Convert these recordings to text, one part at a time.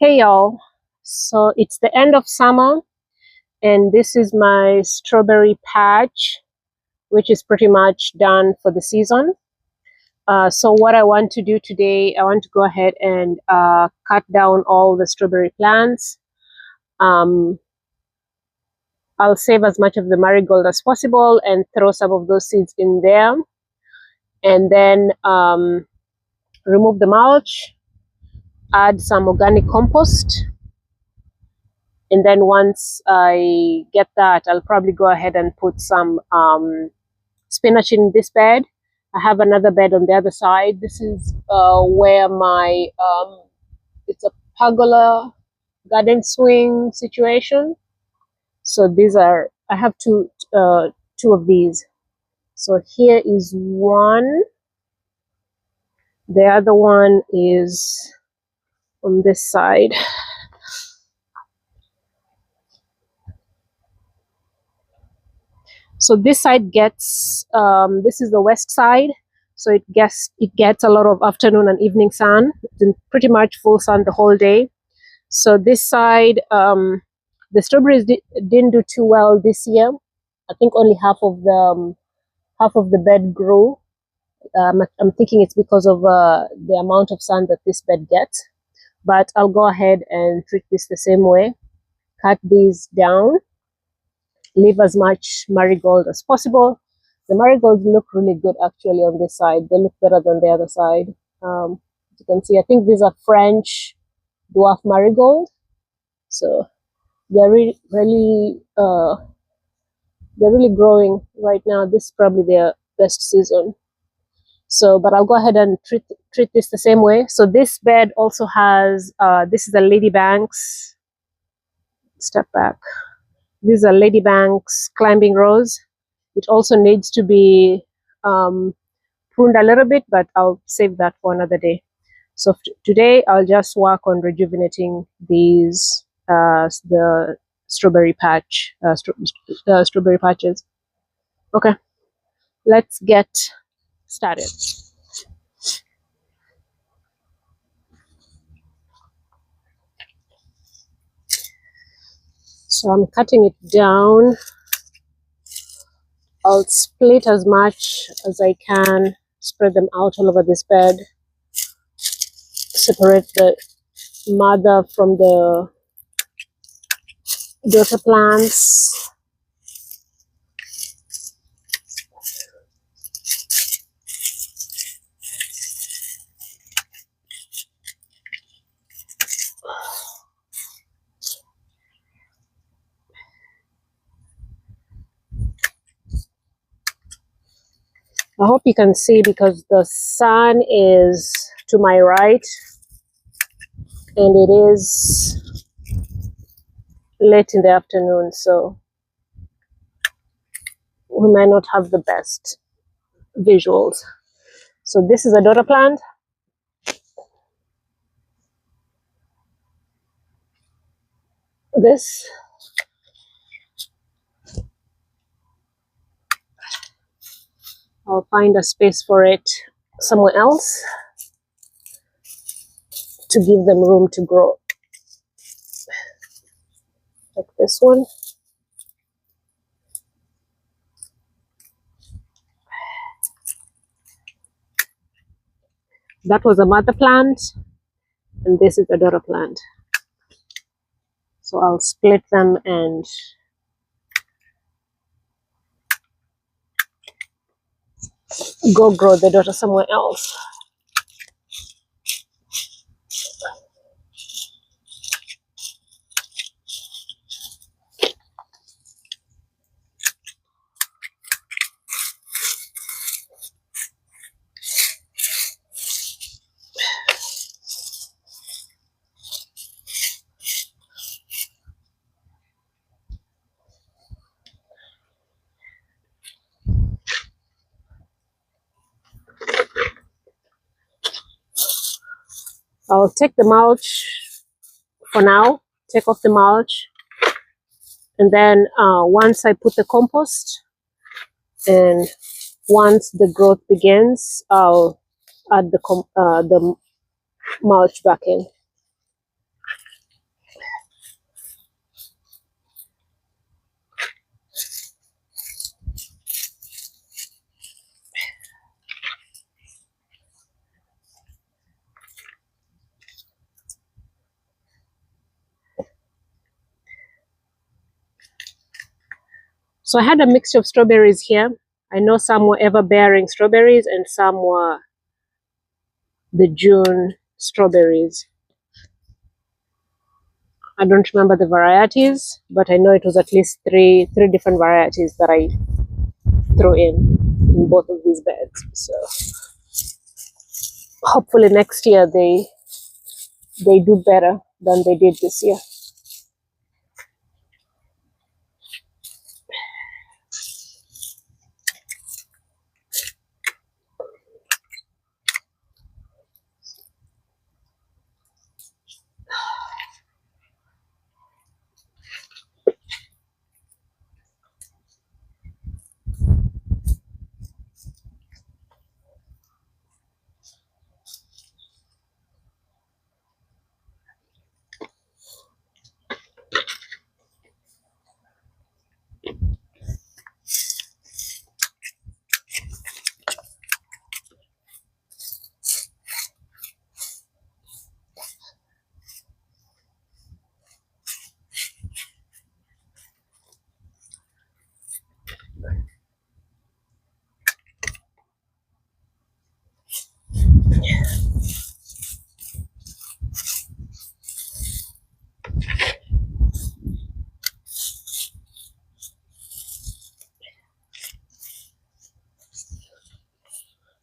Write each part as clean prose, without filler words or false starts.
Hey y'all, so it's the end of summer and this is my strawberry patch, which is pretty much done for the season. So what I want to do today, I want to go ahead and cut down all the strawberry plants. I'll save as much of the marigold as possible and throw some of those seeds in there, and then remove the mulch, add some organic compost. And then once I get that, I'll probably go ahead and put some spinach in this bed. I have another bed on the other side. This is where my, it's a pergola garden swing situation. So these are, I have two of these. So here is one. The other one is on this side. So this side gets, this is the west side, so it gets a lot of afternoon and evening sun, pretty much full sun the whole day. So this side, the strawberries didn't do too well this year. I think only half of the bed grew. I'm thinking it's because of the amount of sun that this bed gets. But I'll go ahead and treat this the same way. Cut these down. Leave as much marigold as possible. The marigolds look really good actually on this side. They look better than the other side. As you can see, I think these are French dwarf marigold. So they're really growing right now. This is probably their best season. So, but I'll go ahead and treat this the same way. So this bed also has, this is a Ladybanks. Step back. These are Ladybanks climbing rose. It also needs to be pruned a little bit, but I'll save that for another day. So today I'll just work on rejuvenating these the strawberry patch, strawberry patches. Okay, let's get started. So I'm cutting it down. I'll split as much as I can, spread them out all over this bed, separate the mother from the daughter plants. I hope you can see because the sun is to my right and it is late in the afternoon, so we might not have the best visuals. So this is a daughter plant. This. I'll find a space for it somewhere else to give them room to grow. Like this one. That was a mother plant, and this is a daughter plant. So I'll split them and go grow the daughter somewhere else. I'll take the mulch for now, take off the mulch, and then once I put the compost and once the growth begins, I'll add the mulch back in. So I had a mixture of strawberries here. I know some were ever bearing strawberries and some were the June strawberries. I don't remember the varieties, but I know it was at least three different varieties that I threw in both of these beds. So hopefully next year they do better than they did this year.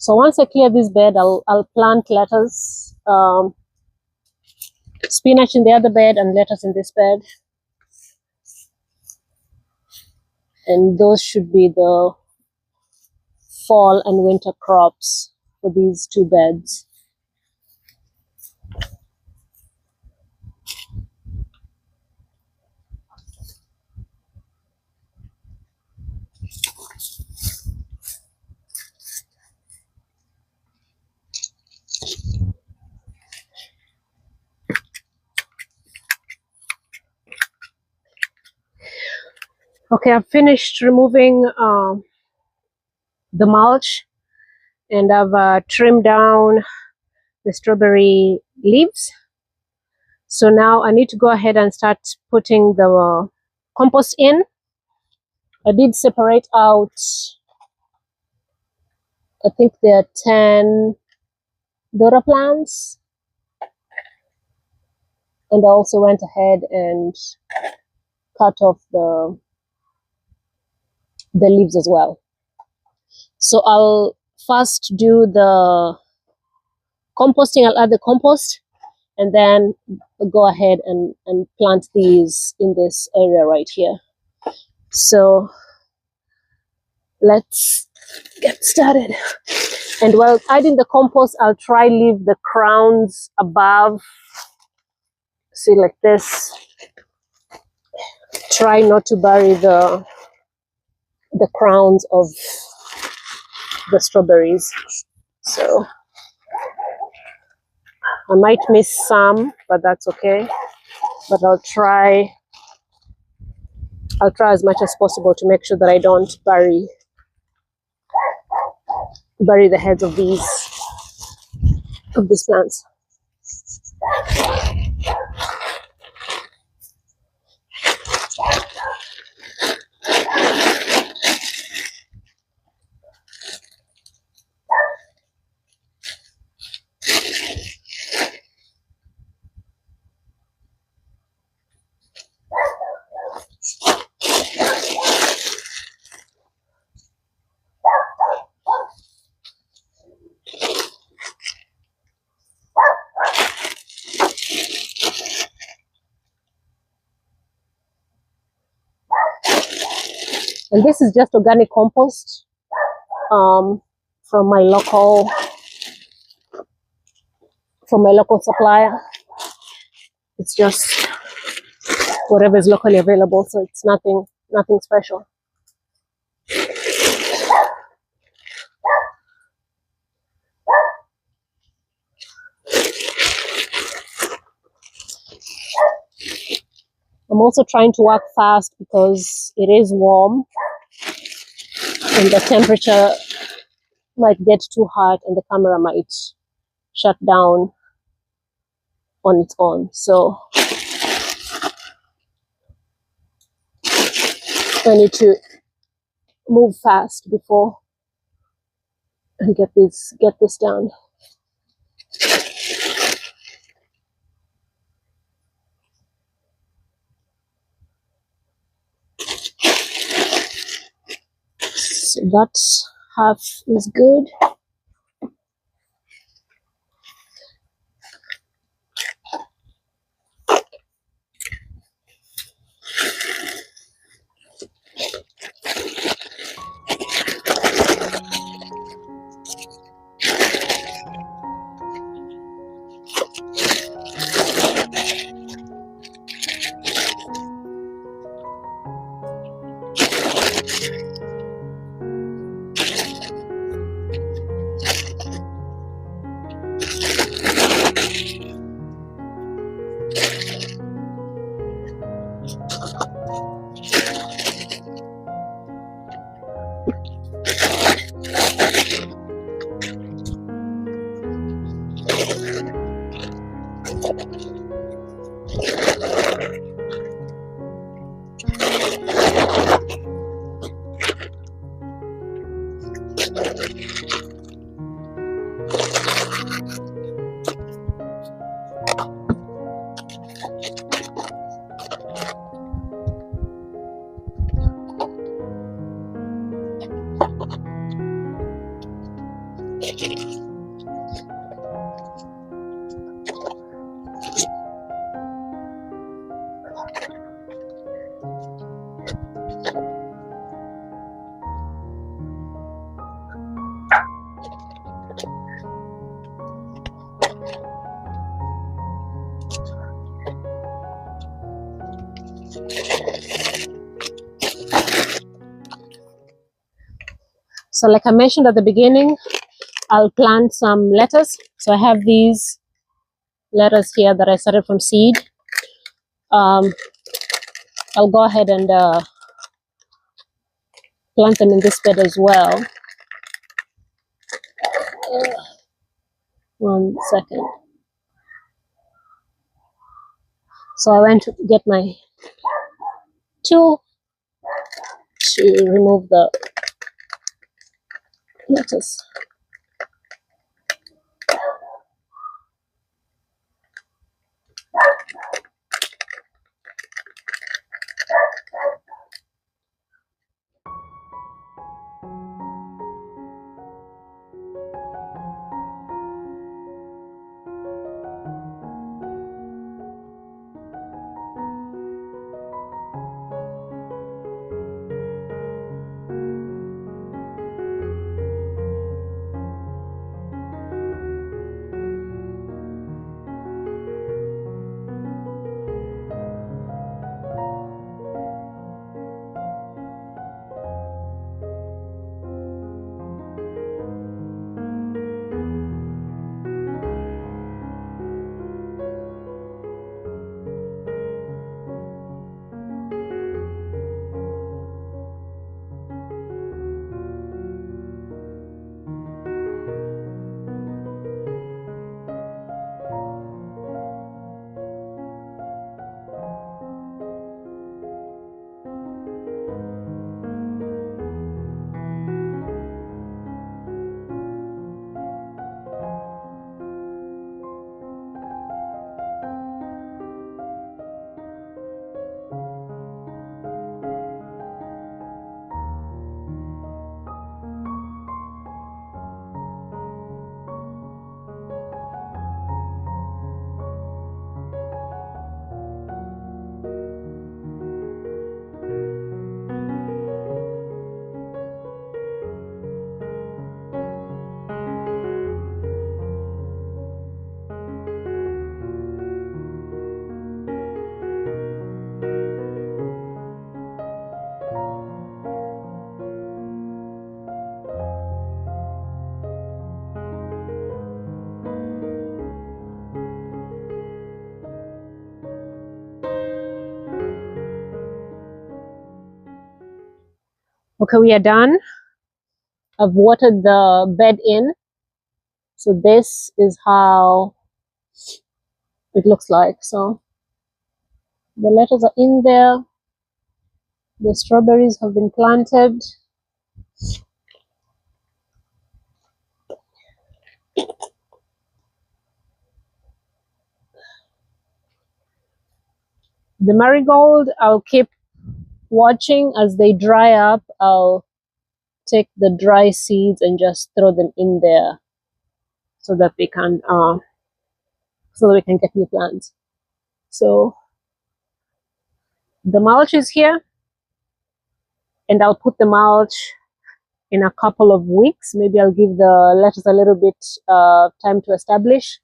So once I clear this bed, I'll plant lettuce, spinach in the other bed and lettuce in this bed. And those should be the fall and winter crops for these two beds. Okay, I've finished removing the mulch, and I've trimmed down the strawberry leaves. So now I need to go ahead and start putting the compost in. I did separate out, I think there are 10 Dora plants. And I also went ahead and cut off the leaves as well. So I'll first do the composting. I'll add the compost and then go ahead and plant these in this area right here. So let's get started. And while adding the compost, I'll try leave the crowns above. See, like this. Try not to bury the crowns of the strawberries. So I might miss some, but that's okay. But I'll try as much as possible to make sure that I don't bury the heads of these plants. And this is just organic compost from my local supplier. It's just whatever is locally available, so it's nothing special. I'm also trying to work fast because it is warm and the temperature might get too hot and the camera might shut down on its own. So I need to move fast before and get this done. So that half is good. So like I mentioned at the beginning, I'll plant some lettuce. So I have these lettuce here that I started from seed. I'll go ahead and plant them in this bed as well. 1 second. So I went to get my tool to remove the lettuce. Okay, we are done. I've watered the bed in. So this is how it looks like. So the lettuce are in there. The strawberries have been planted. The marigold, I'll keep watching as they dry up. I'll take the dry seeds and just throw them in there so that we can get new plants. So the mulch is here, and I'll put the mulch in a couple of weeks. Maybe I'll give the lettuce a little bit time to establish,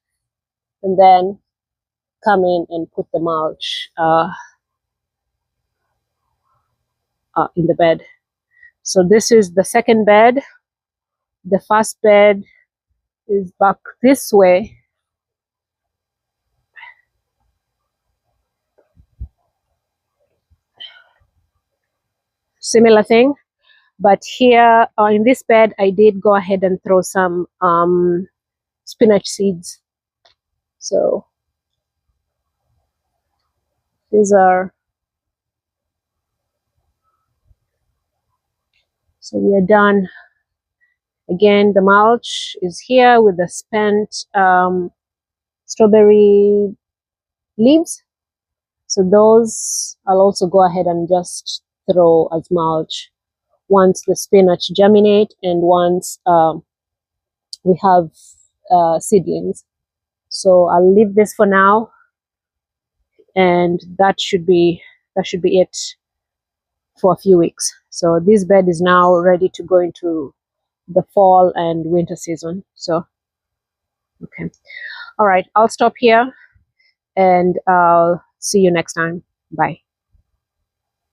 and then come in and put the mulch in the bed. So this is the second bed. The first bed is back this way. Similar thing, but here in this bed, I did go ahead and throw some spinach seeds. So these are, so we are done. Again, the mulch is here with the spent strawberry leaves. So those I'll also go ahead and just throw as mulch once the spinach germinate and once we have seedlings. So I'll leave this for now, and that should be it for a few weeks. So this bed is now ready to go into the fall and winter season. So okay, all right, I'll stop here and I'll see you next time. Bye.